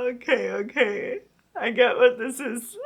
Okay. I get what this is.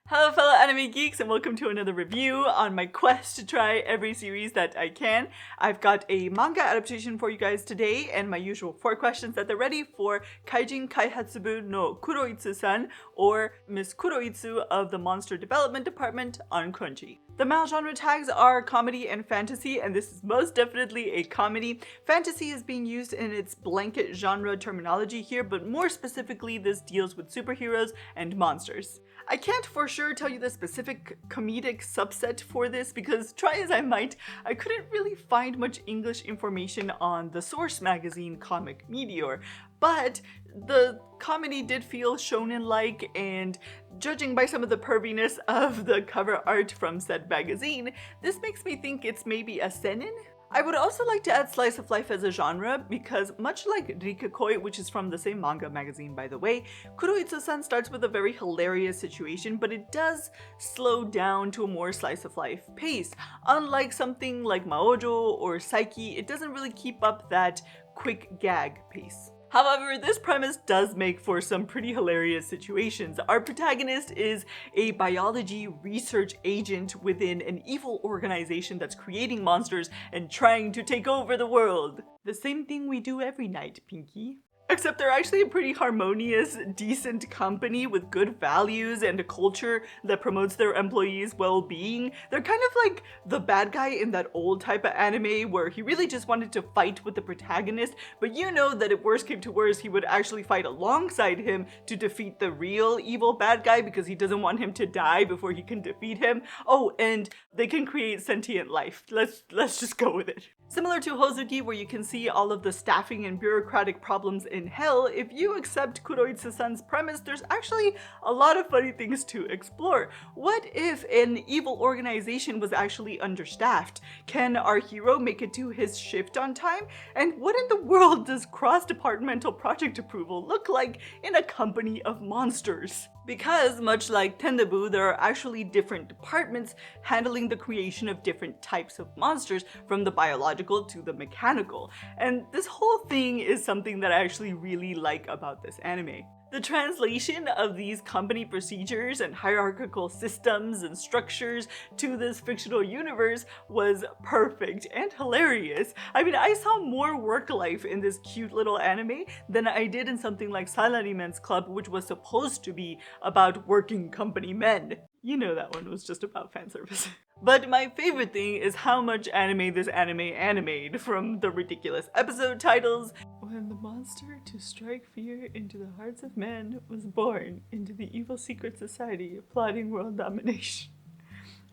Hello fellow anime geeks and welcome to another review on my quest to try every series that I can. I've got a manga adaptation for you guys today and my usual 4 questions that they're ready for Kaijin Kaihatsu-bu no Kuroitsu-san, or Miss Kuroitsu of the Monster Development Department on Crunchy. The Mal genre tags are comedy and fantasy, and this is most definitely a comedy. Fantasy is being used in its blanket genre terminology here, but more specifically this deals with superheroes and monsters. I can't for sure tell you the specific comedic subset for this because, try as I might, I couldn't really find much English information on the source magazine Comic Meteor, but the comedy did feel shonen-like, and judging by some of the perviness of the cover art from said magazine, this makes me think it's maybe a seinen? I would also like to add slice of life as a genre because, much like Rikei, which is from the same manga magazine by the way, Kuroitsu-san starts with a very hilarious situation, but it does slow down to a more slice of life pace. Unlike something like Maoujou or Saiki, it doesn't really keep up that quick gag pace. However, this premise does make for some pretty hilarious situations. Our protagonist is a biology research agent within an evil organization that's creating monsters and trying to take over the world. The same thing we do every night, Pinky. Except they're actually a pretty harmonious, decent company with good values and a culture that promotes their employees' well-being. They're kind of like the bad guy in that old type of anime where he really just wanted to fight with the protagonist, but you know that if worse came to worse, he would actually fight alongside him to defeat the real evil bad guy because he doesn't want him to die before he can defeat him. Oh, and they can create sentient life. Let's just go with it. Similar to Hozuki, where you can see all of the staffing and bureaucratic problems in hell, if you accept Kuroitsu-san's premise, there's actually a lot of funny things to explore. What if an evil organization was actually understaffed? Can our hero make it to his shift on time? And what in the world does cross-departmental project approval look like in a company of monsters? Because, much like Tenchi, there are actually different departments handling the creation of different types of monsters, from the biological to the mechanical. And this whole thing is something that I actually really like about this anime. The translation of these company procedures and hierarchical systems and structures to this fictional universe was perfect and hilarious. I mean, I saw more work life in this cute little anime than I did in something like Salaryman's Club, which was supposed to be about working company men. You know that one was just about fan service. But my favorite thing is how much anime this anime animated, from the ridiculous episode titles. When the monster to strike fear into the hearts of men was born into the evil secret society plotting world domination.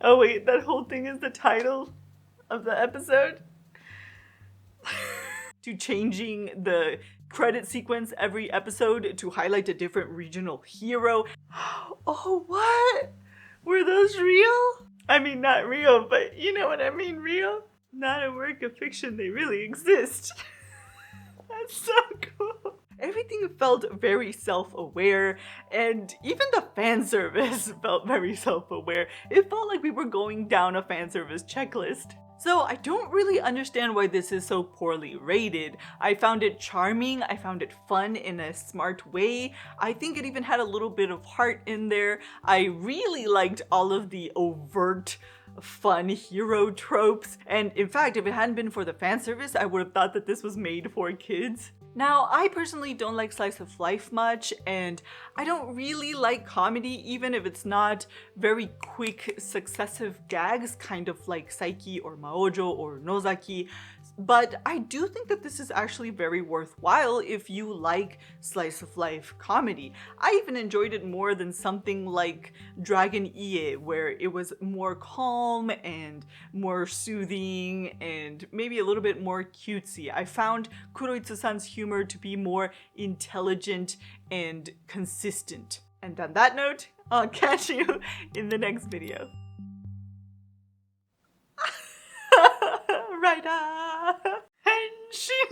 Oh wait, that whole thing is the title of the episode? To changing the credit sequence every episode to highlight a different regional hero. Oh, what? Were those real? I mean, not real, but you know what I mean, real? Not a work of fiction, they really exist. That's so cool. Everything felt very self-aware, and even the fan service felt very self-aware. It felt like we were going down a fan service checklist. So I don't really understand why this is so poorly rated. I found it charming, I found it fun in a smart way. I think it even had a little bit of heart in there. I really liked all of the overt fun hero tropes, and in fact, if it hadn't been for the fan service, I would have thought that this was made for kids. Now, I personally don't like slice of life much, and I don't really like comedy, even if it's not very quick, successive gags, kind of like Saiki or Maoujou or Nozaki. But I do think that this is actually very worthwhile if you like slice of life comedy. I even enjoyed it more than something like Dragon Ie, where it was more calm and more soothing and maybe a little bit more cutesy. I found Kuroitsu-san's humor to be more intelligent and consistent. And on that note, I'll catch you in the next video. Right, Henshin!